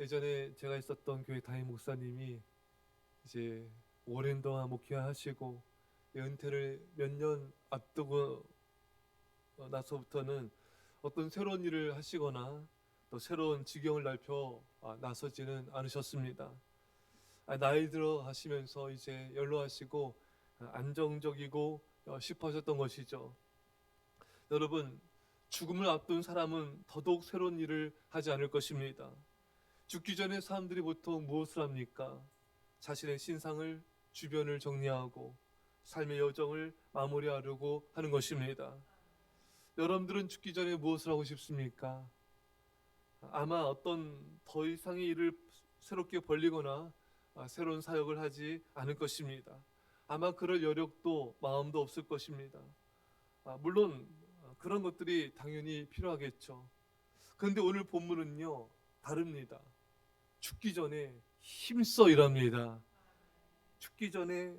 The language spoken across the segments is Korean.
예전에 제가 있었던 교회 담임 목사님이 이제 오랜 동안 목회하시고 은퇴를 몇 년 앞두고 나서부터는 어떤 새로운 일을 하시거나 또 새로운 지경을 넓혀 나서지는 않으셨습니다. 나이 들어 가시면서 이제 연로하시고 안정적이고 싶어졌던 것이죠. 여러분, 죽음을 앞둔 사람은 더더욱 새로운 일을 하지 않을 것입니다. 죽기 전에 사람들이 보통 무엇을 합니까? 자신의 신상을, 주변을 정리하고 삶의 여정을 마무리하려고 하는 것입니다. 여러분들은 죽기 전에 무엇을 하고 싶습니까? 아마 어떤 더 이상의 일을 새롭게 벌리거나 새로운 사역을 하지 않을 것입니다. 아마 그럴 여력도 마음도 없을 것입니다. 물론 그런 것들이 당연히 필요하겠죠. 그런데 오늘 본문은요, 다릅니다. 죽기 전에 힘써 일합니다. 죽기 전에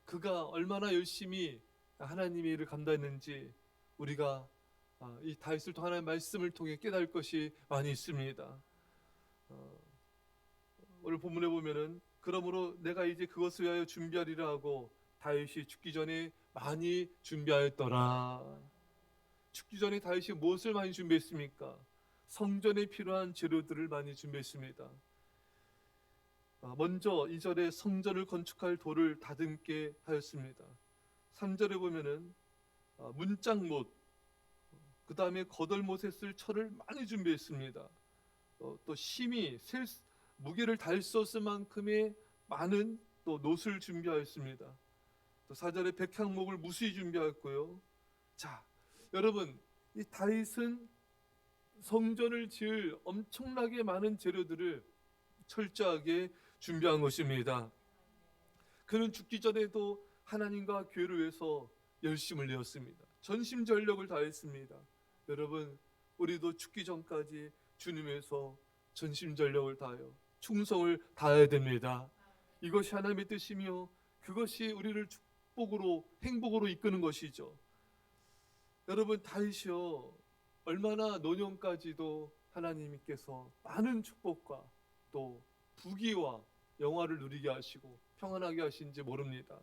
그가 얼마나 열심히 하나님의 일을 감당했는지 우리가 이 다윗을 통한 하나님의 말씀을 통해 깨달을 것이 많이 있습니다. 오늘 본문에 보면은 그러므로 내가 이제 그것을 위하여 준비하리라 하고 다윗이 죽기 전에 많이 준비하였더라. 죽기 전에 다윗이 무엇을 많이 준비했습니까? 성전에 필요한 재료들을 많이 준비했습니다. 먼저 2절에 성전을 건축할 돌을 다듬게 하였습니다. 3절에 보면은 문짝못, 그 다음에 거들못에 쓸 철을 많이 준비했습니다. 또 심히 무게를 달 수 없을 만큼의 많은 또 놋을 준비하였습니다. 또 4절에 백향목을 무수히 준비하였고요. 자, 여러분, 이 다윗은 성전을 지을 엄청나게 많은 재료들을 철저하게 준비한 것입니다. 그는 죽기 전에도 하나님과 교회를 위해서 열심을 내었습니다. 전심전력을 다했습니다. 여러분, 우리도 죽기 전까지 주님에서 전심전력을 다하여 충성을 다해야 됩니다. 이것이 하나님의 뜻이며 그것이 우리를 축복으로 행복으로 이끄는 것이죠. 여러분, 다윗이요 얼마나 노년까지도 하나님께서 많은 축복과 또 부귀와 영화를 누리게 하시고 평안하게 하신지 모릅니다.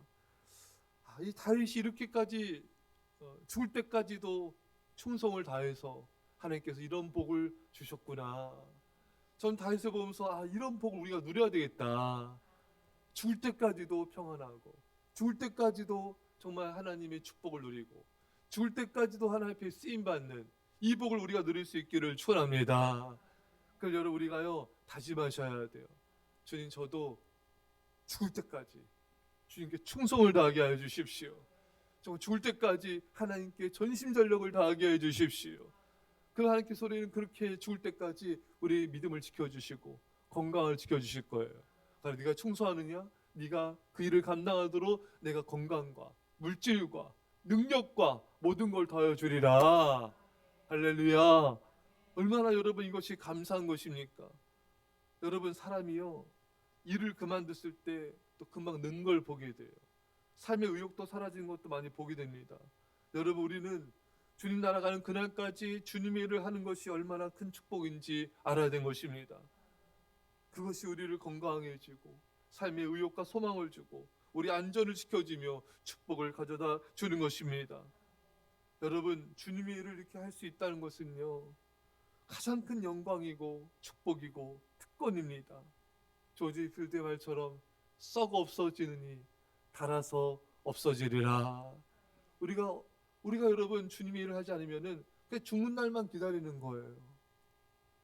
이 다윗이 이렇게까지 죽을 때까지도 충성을 다해서 하나님께서 이런 복을 주셨구나. 전 다윗을 보면서 이런 복을 우리가 누려야 되겠다. 죽을 때까지도 평안하고 죽을 때까지도 정말 하나님의 축복을 누리고 죽을 때까지도 하나님 앞에 쓰임받는 이 복을 우리가 누릴 수 있기를 축원합니다. 그래서 여러분, 우리가요 다짐하셔야 돼요. 주님, 저도 죽을 때까지 주님께 충성을 다하게 하여 주십시오. 정말 죽을 때까지 하나님께 전심전력을 다하게 해 주십시오. 그 하나님께서 우리는 그렇게 죽을 때까지 우리 믿음을 지켜주시고 건강을 지켜주실 거예요. 그러니까 네가 충성하느냐? 네가 그 일을 감당하도록 내가 건강과 물질과 능력과 모든 걸 더하여 주리라. 할렐루야. 얼마나 여러분 이것이 감사한 것입니까? 여러분, 사람이요 일을 그만뒀을 때 또 금방 는 걸 보게 돼요. 삶의 의욕도 사라지는 것도 많이 보게 됩니다. 여러분, 우리는 주님 나아가는 그날까지 주님의 일을 하는 것이 얼마나 큰 축복인지 알아야 된 것입니다. 그것이 우리를 건강하게 해주고 삶의 의욕과 소망을 주고 우리 안전을 지켜주며 축복을 가져다 주는 것입니다. 여러분, 주님의 일을 이렇게 할 수 있다는 것은요 가장 큰 영광이고 축복이고 특권입니다. 조지 필드의 말처럼 썩어 없어지느니 닳아서 없어지리라. 우리가 여러분 주님의 일을 하지 않으면은 그냥 죽는 날만 기다리는 거예요.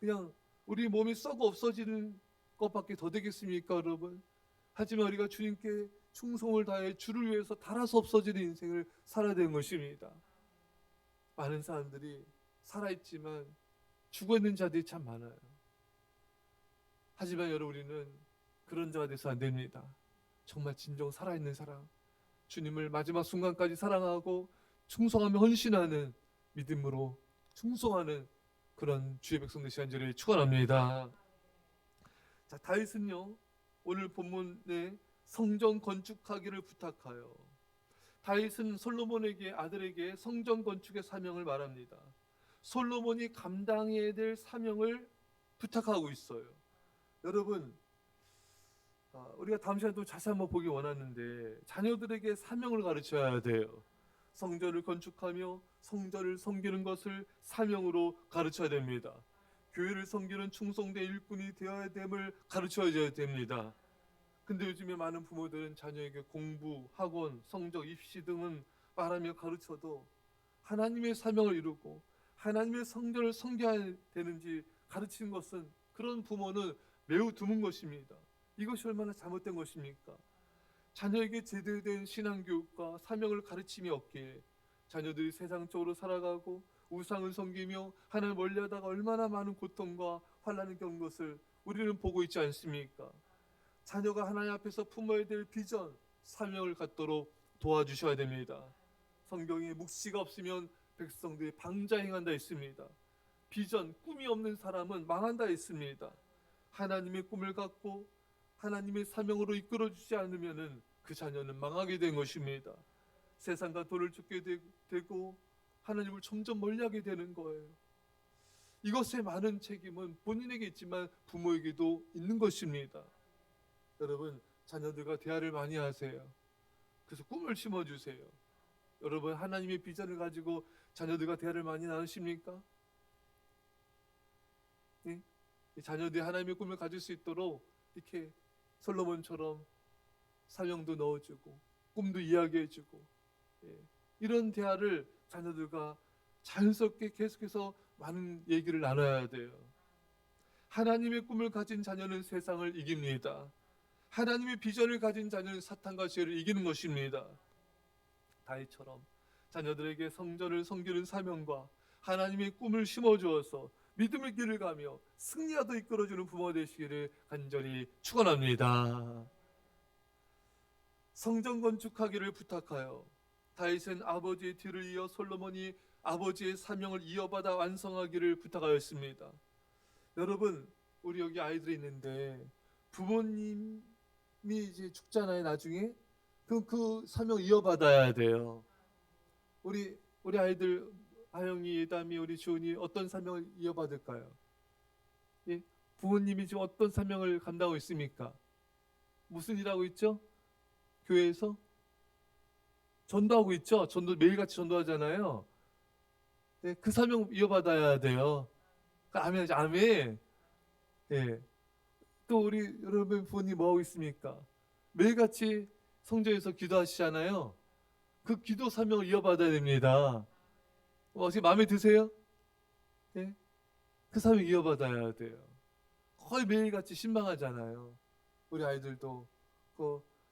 그냥 우리 몸이 썩어 없어지는 것밖에 더 되겠습니까, 여러분? 하지만 우리가 주님께 충성을 다해 주를 위해서 닳아서 없어지는 인생을 살아야 되는 것입니다. 많은 사람들이 살아있지만 죽어있는 자들이 참 많아요. 하지만 여러분, 우리는 그런 자가 돼서 안 됩니다. 정말 진정 살아있는 사람, 주님을 마지막 순간까지 사랑하고 충성하며 헌신하는 믿음으로 충성하는 그런 주의 백성 되시기를 축원합니다. 자, 다윗은요 오늘 본문에 성전 건축하기를 부탁하여 다윗은 솔로몬에게 아들에게 성전 건축의 사명을 말합니다. 솔로몬이 감당해야 될 사명을 부탁하고 있어요. 여러분, 우리가 다음 시간에 또 자세히 한번 보기 원하는데 자녀들에게 사명을 가르쳐야 돼요. 성전을 건축하며 성전을 섬기는 것을 사명으로 가르쳐야 됩니다. 교회를 섬기는 충성된 일꾼이 되어야 됨을 가르쳐야 됩니다. 근데 요즘에 많은 부모들은 자녀에게 공부, 학원, 성적, 입시 등은 말하며 가르쳐도 하나님의 사명을 이루고 하나님의 성전을 섬겨야 되는지 가르치는 것은, 그런 부모는 매우 드문 것입니다. 이것이 얼마나 잘못된 것입니까? 자녀에게 제대로 된 신앙교육과 사명을 가르침이 없기에 자녀들이 세상적으로 살아가고 우상을 섬기며 하나님을 멀리하다가 얼마나 많은 고통과 환난을 겪는 것을 우리는 보고 있지 않습니까? 자녀가 하나님 앞에서 품어야 될 비전, 사명을 갖도록 도와주셔야 됩니다. 성경에 묵시가 없으면 백성들이 방자행한다 했습니다. 비전, 꿈이 없는 사람은 망한다 했습니다. 하나님의 꿈을 갖고 하나님의 사명으로 이끌어주지 않으면 그 자녀는 망하게 된 것입니다. 세상과 돈을 쫓게 되고 하나님을 점점 멀리하게 되는 거예요. 이것의 많은 책임은 본인에게 있지만 부모에게도 있는 것입니다. 여러분, 자녀들과 대화를 많이 하세요. 그래서 꿈을 심어주세요. 여러분, 하나님의 비전을 가지고 자녀들과 대화를 많이 나누십니까? 네? 자녀들이 하나님의 꿈을 가질 수 있도록 이렇게 솔로몬처럼 사명도 넣어주고 꿈도 이야기해주고, 이런 대화를 자녀들과 자연스럽게 계속해서 많은 얘기를 나눠야 돼요. 하나님의 꿈을 가진 자녀는 세상을 이깁니다. 하나님의 비전을 가진 자녀는 사탄과 죄를 이기는 것입니다. 다윗처럼 자녀들에게 성전을 섬기는 사명과 하나님의 꿈을 심어주어서 믿음의 길을 가며 승리하도록 이끌어주는 부모가 되시기를 간절히 축원합니다. 성전 건축하기를 부탁하여 다윗은 아버지의 뒤를 이어 솔로몬이 아버지의 사명을 이어받아 완성하기를 부탁하였습니다. 여러분, 우리 여기 아이들이 있는데 부모님이 이제 죽잖아요. 나중에 그럼 그 사명 이어받아야 돼요. 우리 아이들, 하영이, 예담이, 우리 주은이 어떤 사명을 이어받을까요? 예? 부모님이 지금 어떤 사명을 감당하고 있습니까? 무슨 일 하고 있죠? 교회에서 전도하고 있죠. 전도 매일같이 전도하잖아요. 예, 그 사명 이어받아야 돼요. 아멘, 아멘. 예. 또 우리 여러분 부모님 뭐 하고 있습니까? 매일같이 성전에서 기도하시잖아요. 그 기도 사명을 이어받아야 됩니다. 지금 마음에 드세요? 예? 그 사명 이어받아야 돼요. 거의 매일같이 신방하잖아요. 우리 아이들도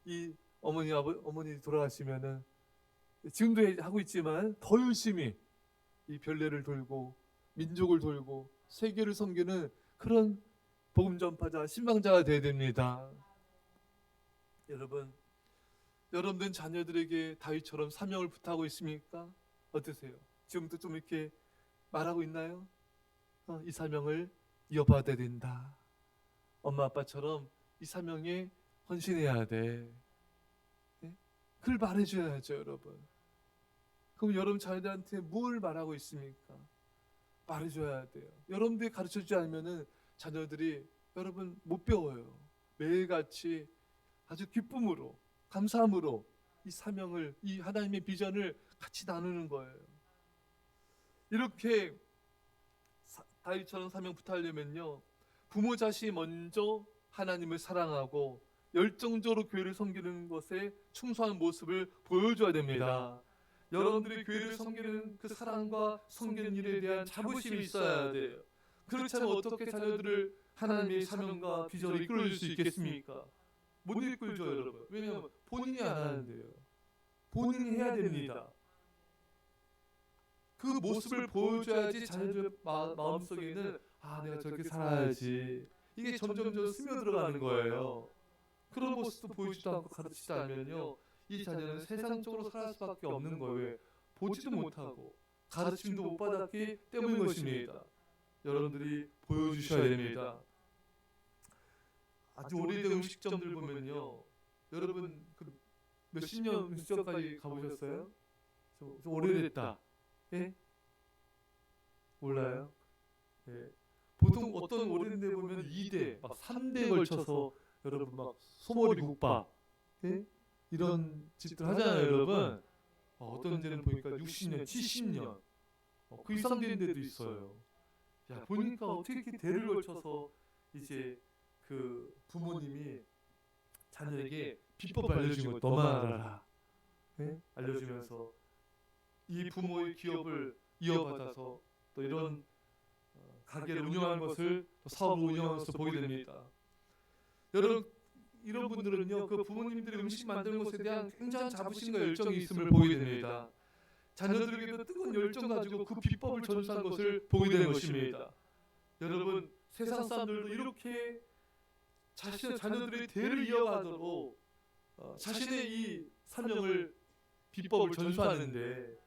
이 어머니 돌아가시면은 지금도 하고 있지만 더 열심히 이 별내를 돌고 민족을 돌고 세계를 섬기는 그런 복음 전파자, 신방자가 되어야 됩니다. 여러분들은 자녀들에게 다윗처럼 사명을 부탁하고 있습니까? 어떠세요? 지금도 좀 이렇게 말하고 있나요? 이 사명을 이어받아야 된다. 엄마 아빠처럼 이 사명에 헌신해야 돼. 네? 그걸 말해줘야죠, 여러분. 그럼 여러분 자녀들한테 뭘 말하고 있습니까? 말해줘야 돼요. 여러분들이 가르쳐주지 않으면 자녀들이 여러분 못 배워요. 매일같이 아주 기쁨으로, 감사함으로 이 사명을, 이 하나님의 비전을 같이 나누는 거예요. 이렇게 다윗처럼 사명 부탁하려면요, 부모 자신이 먼저 하나님을 사랑하고 열정적으로 교회를 섬기는 것에 충성하는 모습을 보여줘야 됩니다. 여러분들이 교회를 섬기는 그 사랑과 섬기는 일에 대한 자부심이 있어야 돼요. 그렇지 않으면 어떻게 자녀들을 하나님의 사명과 비전을 이끌어줄 수 있겠습니까? 못 이끌죠, 여러분. 왜냐하면 본인이 안 하는데요. 본인이 해야 됩니다. 그 모습을 보여줘야지 자녀들 마음속에는 내가 저렇게 살아야지. 이게 점점 스며들어가는 거예요. 그런 모습도 보이지도 않고 가르치지도 않으면요, 이 자녀는 세상적으로 살아갈 수밖에 없는 거예요. 보지도 못하고 가르침도 못 받았기 때문인 것입니다. 여러분들이 보여주셔야 됩니다. 아주 오래된 음식점들 보면요, 여러분 몇십 년 음식점까지 가보셨어요? 좀 오래됐다. 예? 몰라요? 예. 보통 어떤 오래된 데 보면 2대 2대 막 3대에 걸쳐서 여러분 막 소머리 국밥, 예? 이런 집들 하잖아요, 여러분. 어떤 데는 보니까 60년, 70년 그 이상 된 데도 있어요. 야, 보니까 어떻게 이렇게 대를 걸쳐서 이제 그 부모님이 자녀에게 비법을 알려주는 거 너만 알아라, 예? 알려주면서 이 부모의 기업을 이어받아서 또 이런 가게를 운영하는 것을, 또 사업을 운영하는 것을 보게 됩니다. 여러분, 이런 분들은요, 그 부모님들이 음식 만드는 것에 대한 굉장한 자부심과 열정이 있음을 보게 됩니다. 자녀들에게도 뜨거운 열정 가지고 그 비법을 전수한 것을 보게 되는 것입니다. 여러분, 세상 사람들도 이렇게 자신의 자녀들의 대를 이어가도록 자신의 이 사명을, 비법을 전수하는데,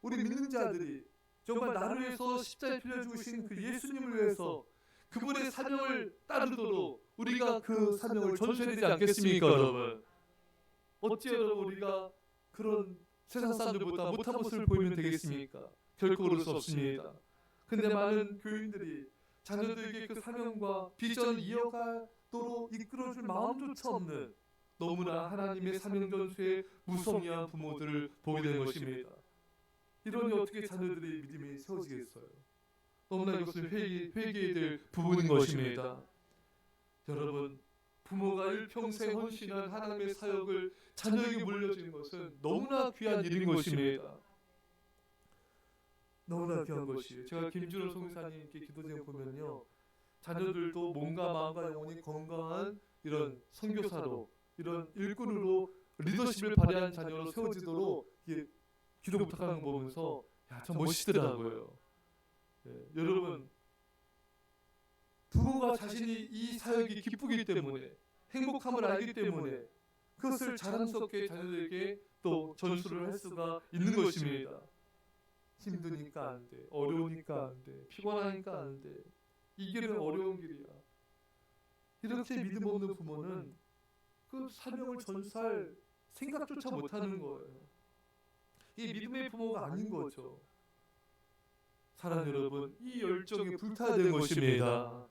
우리 믿는 자들이 정말 나를 위해서 십자가에 피를 죽으신 그 예수님을 위해서 그분의 사명을 따르도록 우리가 그 사명을 전수해야 되지 않겠습니까, 여러분? 어찌 여러분 우리가 그런 세상 사람들보다 못한 모습을 보이면 되겠습니까? 결코 그럴 수 없습니다. 근데 많은 교인들이 자녀들에게 그 사명과 비전을 이어가도록 이끌어줄 마음조차 없는 너무나 하나님의 사명 전수에 무성의한 부모들을 보게 되는 것입니다. 이러니 어떻게 자녀들의 믿음이 세워지겠어요? 너무나 이것은 회개해야 될 부분인 것입니다. 여러분, 부모가 일평생 헌신한 하나님의 사역을 자녀에게 물려주는 것은 너무나 귀한 일인 것입니다. 너무나 귀한 것이에요. 제가 김준호 선교사님께 기도제에 보면요, 자녀들도 몸과 마음과 영혼이 건강한 이런 선교사로, 이런 일꾼으로 리더십을 발휘한 자녀로 세워지도록 기도 부탁하는 거 보면서 참 멋있더라고요. 여러분, 부모가 자신이 이 사역이 기쁘기 때문에, 행복함을 알기 때문에 그것을 자랑스럽게 자녀들에게 또 전수를 할 수가 있는 것입니다. 힘드니까 안 돼, 어려우니까 안 돼, 피곤하니까 안 돼, 이 길은 어려운 길이야. 이렇게 믿음 없는 부모는 그 사명을 전수할 생각조차 못하는 거예요. 이 믿음의 부모가 아닌 거죠. 사랑하는 여러분, 이 열정에 불타야 되는 것입니다.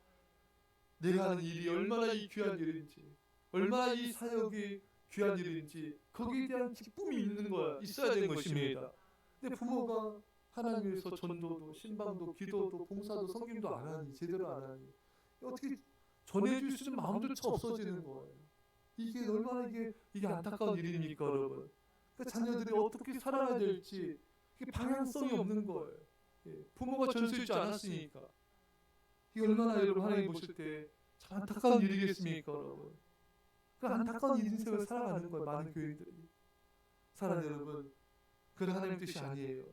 내가 하는 일이 얼마나 이 귀한 일인지, 얼마나 이 사역이 귀한 일인지 거기에 대한 기쁨이 있는 거야, 있어야 되는 것입니다. 근데 부모가 하나님에서 전도도, 신방도, 기도도, 봉사도, 성김도 안 하니, 제대로 안 하니 어떻게 전해줄 수 있는 마음조차 없어지는 거예요. 이게 얼마나 이게 안타까운 일입니까, 여러분? 그러니까 자녀들이 어떻게 살아야 될지 이게 방향성이 없는 거예요. 부모가 전수해주지 않았으니까. 이게 얼마나 여러분 하나님 보실 때 참 안타까운 일이겠습니까, 여러분? 그 안타까운 인생을 살아가는 거예요, 많은 교인들이. 사랑하는 여러분, 그건 하나님 뜻이 아니에요.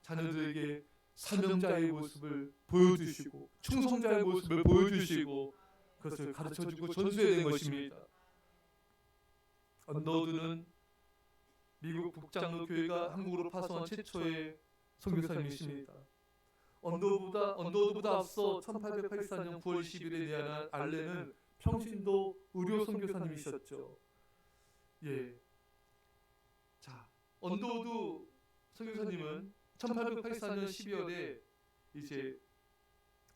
자녀들에게 사명자의 모습을 보여주시고, 충성자의 모습을 보여주시고, 그것을 가르쳐주고 전수해야 되는 것입니다. 언더우드는 미국 북장로 교회가 한국으로 파송한 최초의 선교사님이십니다. 언더우드보다 앞서 1884년 9월 10일에 내한한 알렌은 평신도 의료 선교사님이셨죠. 자, 언더우드 선교사님은 1884년 12월에 이제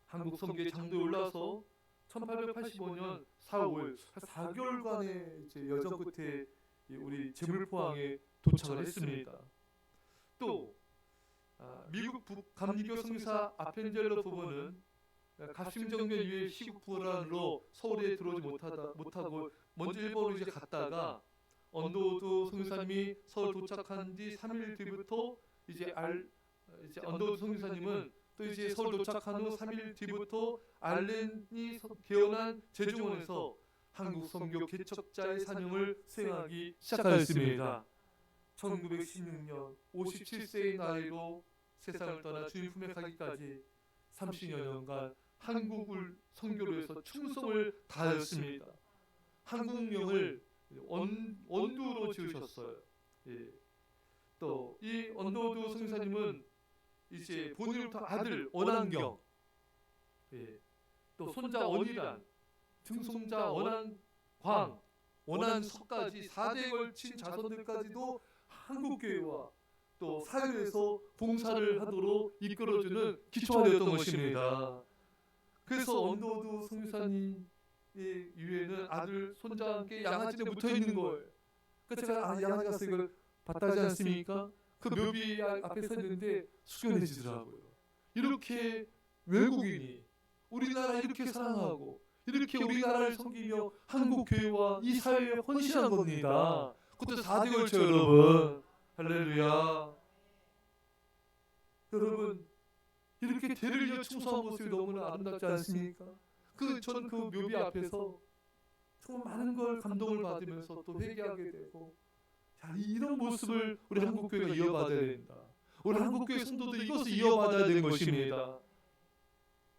한국 선교의 장도에 올라서 1885년 4월 5일 4개월간의 이제 여정 끝에 우리 제물포항에 도착을 했습니다. 또 미국 북감리교 선교사 아펜젤러 부부는 갑심정변 이후에 시국 불안으로 서울에 들어오지 못하고 먼저 일본으로 이제 갔다가 언더우드 선교사님이 서울 도착한 뒤 3일 뒤부터 이제 언더우드 선교사님은 또 이제 서울 도착한 후 3일 뒤부터 알렌이 개원한 제중원에서 한국 선교 개척자의 사명을 수행하기 시작하였습니다. 1916년 57세의 나이로 세상을 떠나 주님 품에 가기까지 30여 년간 한국을 선교로 해서 충성을 다하였습니다. 한국명을 원두로 지으셨어요. 또 이 언더우드 선교사님은 이제 본인부터 아들 원한경, 또 손자 원희란, 증손자 원한광, 원한석까지 4대에 걸친 자손들까지도 한국교회와 또 사회에서 봉사를 하도록 이끌어주는 기초가 되었던 것입니다. 그래서 언더우드 선교사님 위에는 아들 손자와 함께 양아지에 묻어 있는 거예요. 그러니까 제가 양아지 가서 이걸 봤다 하지 않습니까? 그 묘비 앞에 서 있는데 숙연해지더라고요. 이렇게 외국인이 우리나라 이렇게 사랑하고 이렇게 우리나라를 섬기며 한국 교회와 이 사회에 헌신한 겁니다. 그것도 4대 걸쳐 여러분. 할렐루야. 여러분 이렇게 대를 이어 충성한 모습이 너무나 아름답지 않습니까? 저는 그 묘비 앞에서 정말 많은 걸 감동을 받으면서 또 회개하게 되고, 야, 이런 모습을 우리 한국교회가 이어받아야 된다. 우리 한국교회 성도도 이것을 이어받아야 되는 것입니다.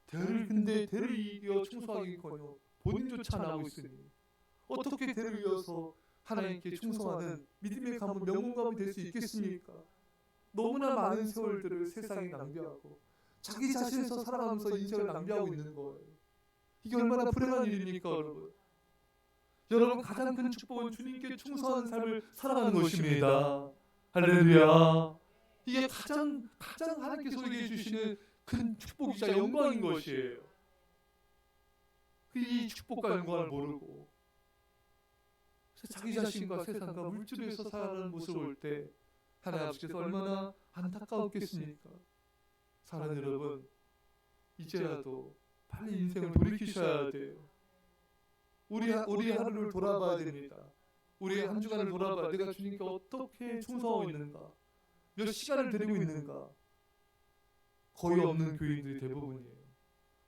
근데 대를 이어 충성하기커녕 본인조차 안 하고 있으니 어떻게 대를 이어서 하나님께 충성하는 믿음의 가문, 명문가문이 될 수 있겠습니까? 너무나 많은 세월들을 세상에 낭비하고 자기 자신에서 살아가면서 인생을 낭비하고 있는 거예요. 이게 얼마나 불행한 일입니까, 여러분? 여러분 가장 큰 축복은 주님께 충성한 삶을 살아가는 것입니다. 할렐루야. 이게 가장 하나님께서 우리에게 주시는 큰 축복이자 영광인 것이에요. 이 축복과 영광을 모르고 자기 자신과 세상과 물질에서 살아가는 모습을 볼 때 하나님 아버지께서 얼마나 안타까웠겠습니까? 사랑하는 여러분, 이제라도 빨리 인생을 돌이키셔야 돼요. 우리 하루를 돌아봐야 됩니다. 우리의 한 주간을 돌아봐야, 내가 주님께 어떻게 충성하고 있는가, 몇 시간을 드리고 있는가. 거의 없는 교인들이 대부분이에요.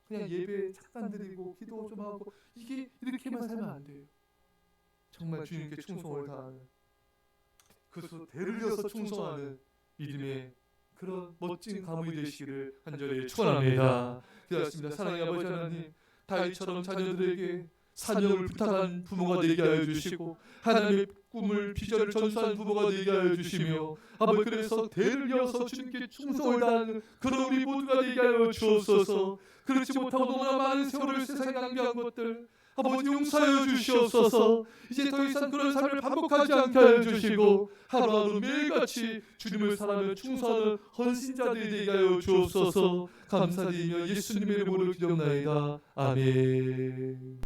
그냥 예배 잠깐 드리고 기도 좀 하고, 이게 이렇게만 살면 안 돼요. 정말 주님께 충성을 다하는, 그래서 대를 이어서 충성하는 믿음의 그런 멋진 가문이 되시기를 간절히 축원합니다. 기도하겠습니다. 사랑의 아버지 하나님, 다윗처럼 자녀들에게 사명을 부탁한 부모가 되게 하여 주시고, 하나님의 꿈을 비전을 전수한 부모가 되게 하여 주시며, 아버지 그래서 대를 이어서 주님께 충성을 다하는 그런 우리 모두가 되게 하여 주옵소서. 그렇지 못하고 너무나 많은 세월을 세상에 낭비한 것들 아버지 용서하여 주시옵소서. 이제 더 이상 그런 삶을 반복하지 않게 하여 주시고, 하루하루 매일같이 주님을 사랑하며 충성하는 헌신자들이 되게 하여 주옵소서. 감사드리며 예수님의 이름으로 기도합나이다. 아멘.